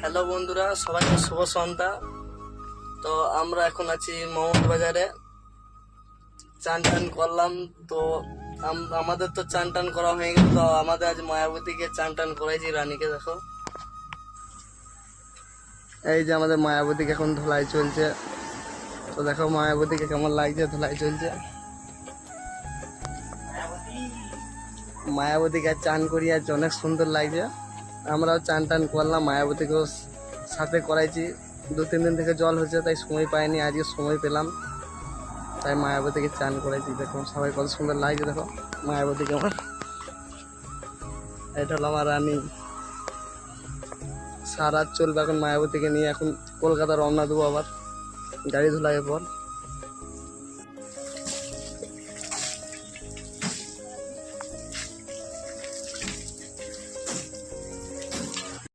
Hello বন্ধুরা, সবাইকে শুভ সন্ধ্যা। তো আমরা এখন আছি মোহাম্মদ বাজারে। চান টান করলাম তো আমাদের তো চান টান করা হয়ে গেল। তো আমাদের আজ মায়াবতীকে চান টান করাইছি। রানীকে দেখো, এই যে আমাদের মায়াবতীকে এখন ধোলাই চলছে। তো দেখো মায়াবতীকে কেমন লাগছে, ধোলাই চলছে। মায়াবতীকে চান করিয়েছে, অনেক সুন্দর লাগছে। আমরাও চান টান করলাম, মায়াবতীকেও সাথে করাইছি। 2-3 দিন থেকে জল হচ্ছে, তাই সময় পাইনি, আজকে সময় পেলাম, তাই মায়াবতীকে চান করাইছি। দেখো সবাই কত সুন্দর লাগছে, দেখো মায়াবতীকে আমার। এটা হলো আমার রানী। সারা রাত চলবে এখন মায়াবতীকে নিয়ে। এখন কলকাতা রওনা দেবো আবার গাড়ি ধুলাইয়ের পর।